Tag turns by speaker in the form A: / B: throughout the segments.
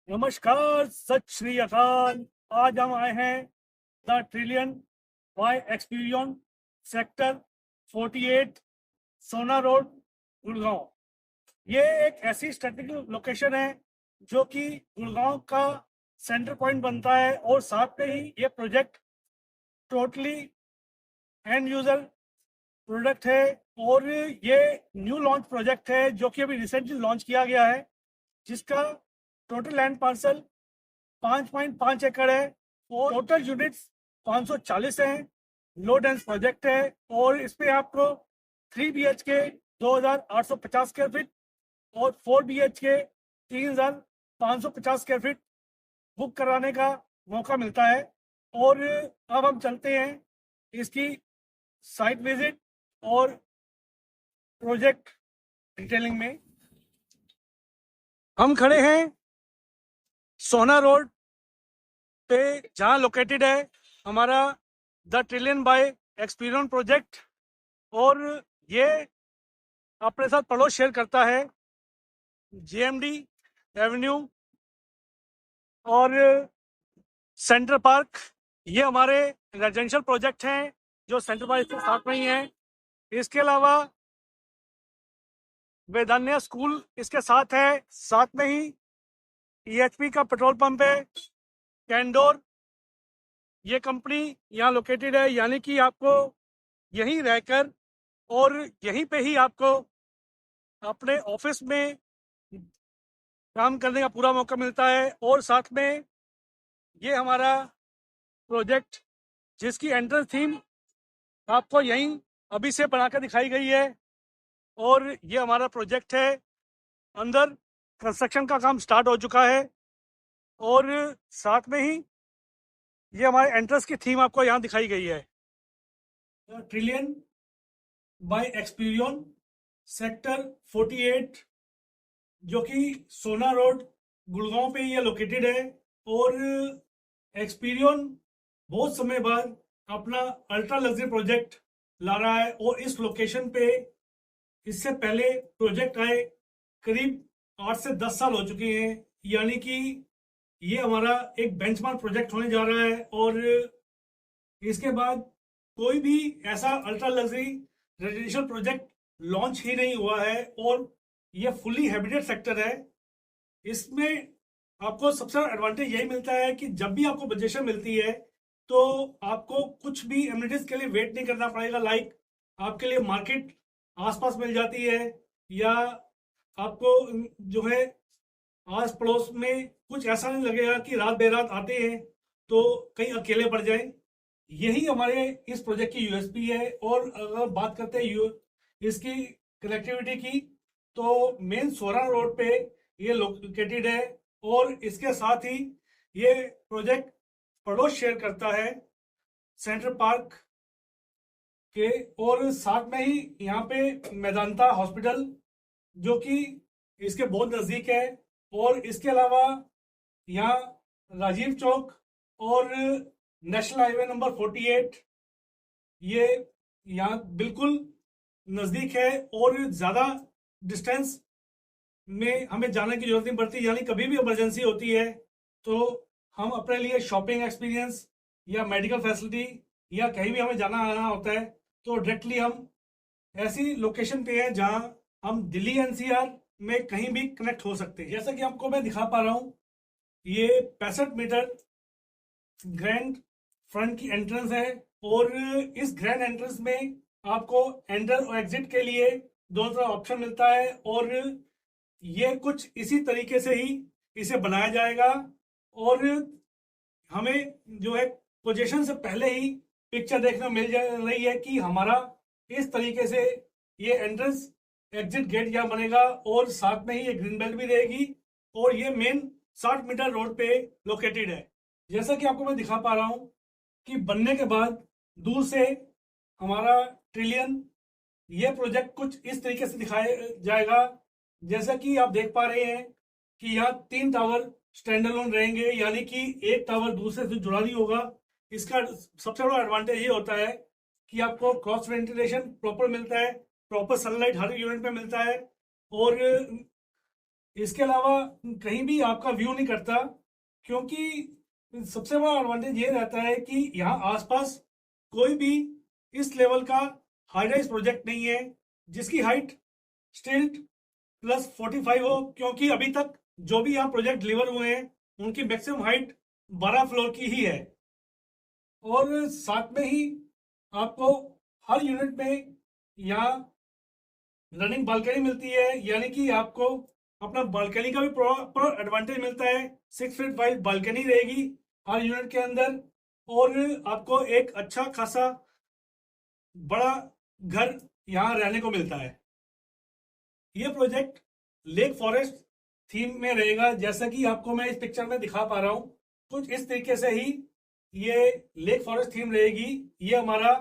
A: नमस्कार, सत श्री अकाल। आज हम आए हैं the Trillion by Experion sector 48 Sohna road Gurgaon. ये एक ऐसी स्ट्रेटेजिक लोकेशन है जो कि गुड़गांव का सेंटर पॉइंट बनता है और साथ में ही ये project totally and user product है और ये न्यू लॉन्च प्रोजेक्ट है जो कि अभी रिसेंटली लॉन्च किया गया है, जिसका टोटल लैंड पार्सल 5.5 एकड़ है और टोटल यूनिट्स 540 हैं। लो डेंस प्रोजेक्ट है और इस पे आपको 3 BHK 2850 स्क्वायर फीट और 4 BHK 3550 स्क्वायर फीट बुक कराने का मौका मिलता है। और अब हम चलते हैं इसकी साइट विजिट और प्रोजेक्ट डिटेलिंग में। हम खड़े हैं सोना रोड पे, जहाँ लोकेटेड है हमारा the Trillion by Experion project. और ये अपने साथ पड़ोस शेयर करता है JMD एवेन्यू और सेंट्रल पार्क। ये हमारे रेजिडेंशियल प्रोजेक्ट हैं जो सेंट्रल पार्क के साथ में ही हैं। इसके अलावा वेदान्या स्कूल इसके साथ है, साथ में ही EHP का पेट्रोल पंप है, कैंडोर ये कंपनी यहाँ लोकेटेड है। यानी कि आपको यहीं रहकर और यहीं पे ही आपको अपने ऑफिस में काम करने का पूरा मौका मिलता है। और साथ में ये हमारा प्रोजेक्ट जिसकी एंट्रेंस थीम आपको यहीं अभी से बनाकर दिखाई गई है। और ये हमारा प्रोजेक्ट है, अंदर कंस्ट्रक्शन का काम स्टार्ट हो चुका है और साथ में ही ये हमारे एंट्रेंस की थीम आपको यहाँ दिखाई गई है। ट्रिलियन बाय एक्सपीरियन सेक्टर 48 जो कि सोना रोड गुड़गांव पे ये लोकेटेड है। और एक्सपीरियन बहुत समय बाद अपना अल्ट्रा लग्जरी प्रोजेक्ट ला रहा है और इस लोकेशन पे इससे पहले प्रोजेक्ट आए करीब 8 से 10 साल हो चुके हैं। यानी कि ये हमारा एक बेंचमार्क प्रोजेक्ट होने जा रहा है और इसके बाद कोई भी ऐसा ultra luxury residential project launch ही नहीं हुआ है और ये फुली हैबिटेड सेक्टर है। इसमें आपको सबसे एडवांटेज यही मिलता है कि जब भी आपको पोजीशन मिलती है तो आपको कुछ भी एमिनिटीज के लिए वेट नहीं करना पड़ेगा। लाइक आपके लिए मार्केट आसपास मिल जाती है, या आपको जो है आस पड़ोस में कुछ ऐसा नहीं लगेगा कि रात बेरात आते हैं तो कहीं अकेले पड़ जाए। यही हमारे इस प्रोजेक्ट की यूएसपी है। और अगर बात करते हैं इसकी कनेक्टिविटी की, तो मेन सोरा रोड पे ये लोकेटेड है और इसके साथ ही ये प्रोजेक्ट पड़ोस शेयर करता है सेंट्रल पार्क के। और साथ में ही यहाँ पे मेदांता हॉस्पिटल जो कि इसके बहुत नज़दीक है। और इसके अलावा यहाँ राजीव चौक और नेशनल हाईवे नंबर 48 ये यहाँ बिल्कुल नज़दीक है और ज़्यादा डिस्टेंस में हमें जाने की जरूरत नहीं पड़ती। यानी कभी भी इमरजेंसी होती है तो हम अपने लिए शॉपिंग एक्सपीरियंस या मेडिकल फैसिलिटी या कहीं भी हमें जाना आना होता है तो डायरेक्टली हम ऐसी लोकेशन पे हैं जहां हम दिल्ली NCR में कहीं भी कनेक्ट हो सकते हैं। जैसा कि आपको मैं दिखा पा रहा हूँ, ये 65 मीटर ग्रैंड फ्रंट की एंट्रेंस है और इस ग्रैंड एंट्रेंस में आपको एंटर और एग्जिट के लिए दोनों तरफ ऑप्शन मिलता है। और ये कुछ इसी तरीके से ही इसे बनाया जाएगा और हमें जो है पोजीशन से पहले ही पिक्चर देखने मिल जा रही है कि हमारा इस तरीके से ये एंट्रेंस एग्जिट गेट यहाँ बनेगा और साथ में ही ये ग्रीन बेल्ट भी रहेगी और ये मेन 60 मीटर रोड पे लोकेटेड है। जैसा कि आपको मैं दिखा पा रहा हूँ कि बनने के बाद दूर से हमारा ट्रिलियन ये प्रोजेक्ट कुछ इस तरीके से दिखाया जाएगा। जैसा कि आप देख पा रहे हैं कि यहाँ 3 टावर स्टैंड अलोन रहेंगे, यानी कि एक टावर दूसरे से जुड़ा नहीं होगा। इसका सबसे बड़ा एडवांटेज ये होता है कि आपको क्रॉस वेंटिलेशन प्रॉपर मिलता है, प्रॉपर सनलाइट हर यूनिट में मिलता है। और इसके अलावा कहीं भी आपका व्यू नहीं करता, क्योंकि सबसे बड़ा एडवांटेज ये रहता है कि यहाँ आसपास कोई भी इस लेवल का हाई राइज प्रोजेक्ट नहीं है जिसकी हाइट स्टिल्ट +45 हो, क्योंकि अभी तक जो भी यहाँ प्रोजेक्ट डिलीवर हुए हैं उनकी मैक्सिमम हाइट 12 फ्लोर की ही है। और साथ में ही आपको हर यूनिट में यहाँ रनिंग बालकनी मिलती है, यानी कि आपको अपना बालकनी का भी प्रॉपर एडवांटेज मिलता है। 6 फीट वाइड बालकनी रहेगी हर यूनिट के अंदर, और आपको एक अच्छा खासा बड़ा घर यहाँ रहने को मिलता है। ये प्रोजेक्ट लेक फॉरेस्ट थीम में रहेगा, जैसा कि आपको मैं इस पिक्चर में दिखा पा रहा हूँ। कुछ इस तरीके से ही ये लेक फॉरेस्ट थीम रहेगी। ये हमारा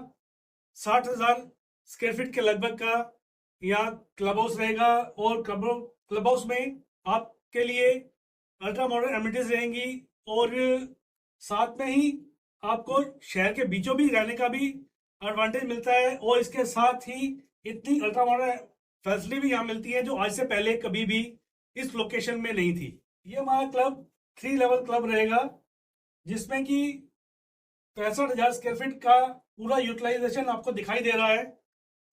A: 60,000 स्क्वायर फीट के लगभग का यहाँ क्लब हाउस रहेगा, और क्लब हाउस में आपके लिए अल्ट्रा मॉडर्न एमिनिटीज रहेंगी, और साथ में ही आपको शहर के बीचों बीच रहने का भी एडवांटेज मिलता है। और इसके साथ ही इतनी अल्ट्रा मॉडर्न फैसिलिटी भी यहाँ मिलती है जो आज से पहले कभी भी इस लोकेशन में नहीं थी। ये हमारा क्लब 3 लेवल क्लब रहेगा, जिसमें कि 65,000 स्क्वायर फीट का पूरा यूटिलाइजेशन आपको दिखाई दे रहा है।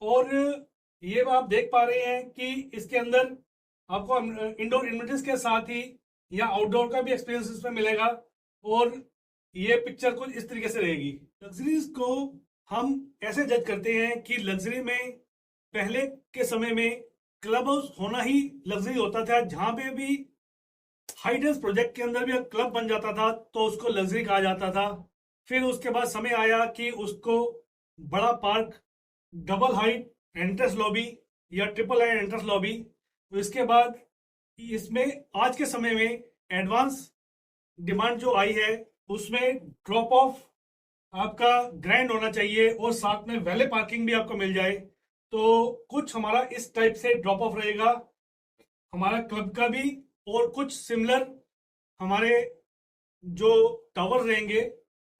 A: और ये आप देख पा रहे हैं कि इसके अंदर आपको इंडोर इन्विटीज के साथ ही या आउटडोर का भी एक्सपीरियंस इसमें मिलेगा। और ये पिक्चर कुछ इस तरीके से रहेगी। लग्जरीज को हम ऐसे जज करते हैं कि लग्जरी में पहले के समय में क्लब हाउस होना ही लग्जरी होता था। जहां पे भी हाई डेंस प्रोजेक्ट के अंदर भी क्लब बन जाता था तो उसको लग्जरी कहा जाता था। फिर उसके बाद समय आया कि उसको बड़ा park, double height entrance lobby या ट्रिपल हाइट एंट्रेंस लॉबी, इसके बाद इसमें आज के समय में एडवांस डिमांड जो आई है उसमें ड्रॉप ऑफ आपका ग्रैंड होना चाहिए, और साथ में वैले पार्किंग भी आपको मिल जाए। तो कुछ हमारा इस टाइप से ड्रॉप ऑफ रहेगा हमारा क्लब का भी, और कुछ सिमिलर हमारे जो टावर रहेंगे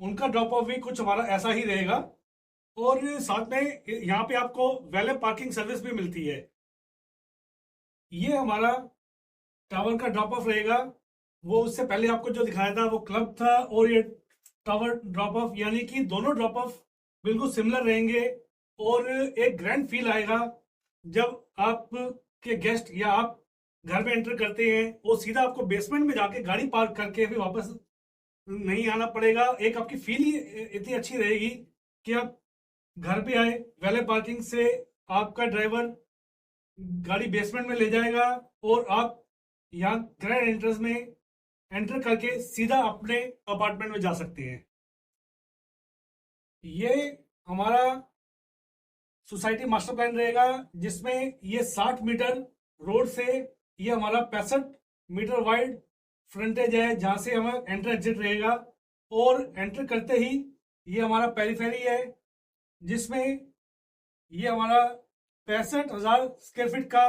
A: उनका ड्रॉप ऑफ भी कुछ हमारा ऐसा ही रहेगा। और साथ में यहाँ पे आपको वैले पार्किंग सर्विस भी मिलती है। ये हमारा टावर का ड्रॉप ऑफ रहेगा। वो उससे पहले आपको जो दिखाया था वो क्लब था, और ये टावर ड्रॉप ऑफ, यानी कि दोनों ड्रॉप ऑफ बिल्कुल सिमिलर रहेंगे। और एक ग्रैंड फील आएगा जब आप के गेस्ट या आप घर में एंटर करते हैं और सीधा आपको बेसमेंट में जाके गाड़ी पार्क करके फिर वापस नहीं आना पड़ेगा। एक आपकी फील ही इतनी अच्छी रहेगी कि आप घर पे आए, वैले पार्किंग से आपका ड्राइवर गाड़ी बेसमेंट में ले जाएगा और आप यहाँ ग्रैंड एंट्रेंस में एंटर करके सीधा अपने अपार्टमेंट में जा सकते हैं। ये हमारा सोसाइटी मास्टर प्लान रहेगा, जिसमें ये 60 मीटर रोड से ये हमारा 65 मीटर वाइड फ्रंटेज है, जहां से हमारा एंटर एग्जिट रहेगा। और एंटर करते ही ये हमारा पेरीफेरी है, जिसमें ये हमारा 65,000 स्क्वायर फीट का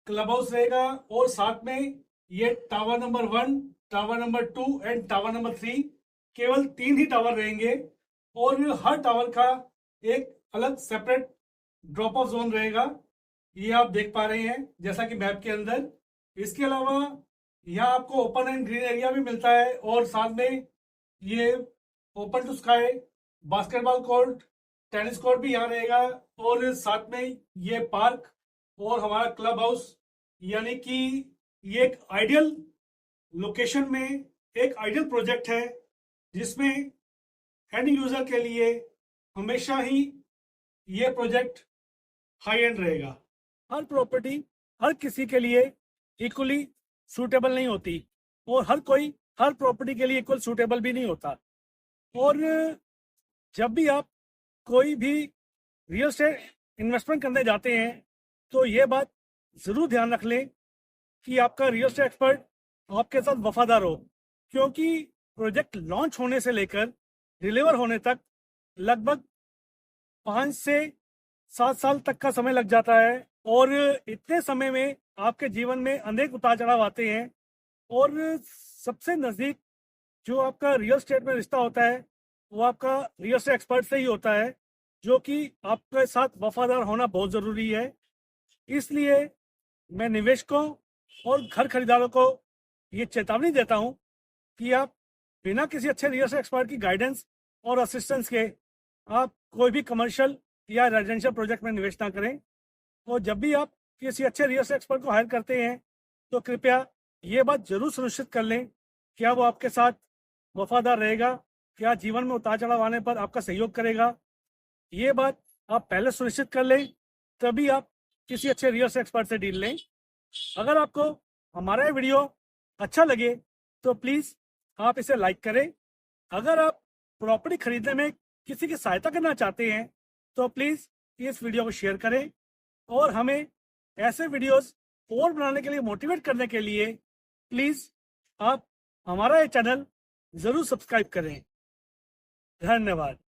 A: क्लब हाउस रहेगा। और साथ में ये tower number 1, tower number 2 and tower number 3, केवल 3 ही टावर रहेंगे। और हर टावर का एक अलग सेपरेट ड्रॉप ऑफ जोन रहेगा, ये आप देख पा रहे हैं जैसा कि मैप के अंदर। इसके अलावा यहाँ आपको ओपन एंड ग्रीन एरिया भी मिलता है, और साथ में ये open to sky basketball court, tennis court भी यहाँ रहेगा। और साथ में ये पार्क और हमारा क्लब हाउस, यानी कि ये एक आइडियल लोकेशन में एक आइडियल प्रोजेक्ट है, जिसमें एंड यूजर के लिए हमेशा ही ये प्रोजेक्ट हाई एंड रहेगा। हर प्रॉपर्टी हर किसी के लिए इक्वली सूटेबल नहीं होती, और हर कोई हर प्रॉपर्टी के लिए इक्वल सूटेबल भी नहीं होता। और जब भी आप कोई भी रियल एस्टेट इन्वेस्टमेंट करने जाते हैं तो ये बात ज़रूर ध्यान रख लें कि आपका रियल एस्टेट एक्सपर्ट आपके साथ वफादार हो, क्योंकि प्रोजेक्ट लॉन्च होने से लेकर डिलीवर होने तक लगभग 5 से 7 साल तक का समय लग जाता है। और इतने समय में आपके जीवन में अनेक उतार चढ़ाव आते हैं, और सबसे नज़दीक जो आपका रियल एस्टेट में रिश्ता होता है वो आपका रियल एस्टेट एक्सपर्ट से ही होता है, जो कि आपके साथ वफादार होना बहुत ज़रूरी है। इसलिए मैं निवेशकों और घर खरीदारों को ये चेतावनी देता हूँ कि आप बिना किसी अच्छे रियल एस्टेट एक्सपर्ट की गाइडेंस और असिस्टेंस के आप कोई भी कमर्शियल या रेजिडेंशियल प्रोजेक्ट में निवेश ना करें। और जब भी आप किसी अच्छे रियल एस्टेट एक्सपर्ट को हायर करते हैं तो कृपया ये बात जरूर सुनिश्चित कर लें क्या वो आपके साथ वफादार रहेगा, क्या जीवन में उतार चढ़ाव आने पर आपका सहयोग करेगा। ये बात आप पहले सुनिश्चित कर लें, तभी आप किसी अच्छे रियल एस्टेट एक्सपर्ट से डील लें। अगर आपको हमारा ये वीडियो अच्छा लगे तो प्लीज़ आप इसे लाइक करें। अगर आप प्रॉपर्टी खरीदने में किसी की सहायता करना चाहते हैं तो प्लीज़ इस वीडियो को शेयर करें और हमें ऐसे वीडियोस और बनाने के लिए मोटिवेट करने के लिए प्लीज़ आप हमारा ये चैनल ज़रूर सब्सक्राइब करें। धन्यवाद।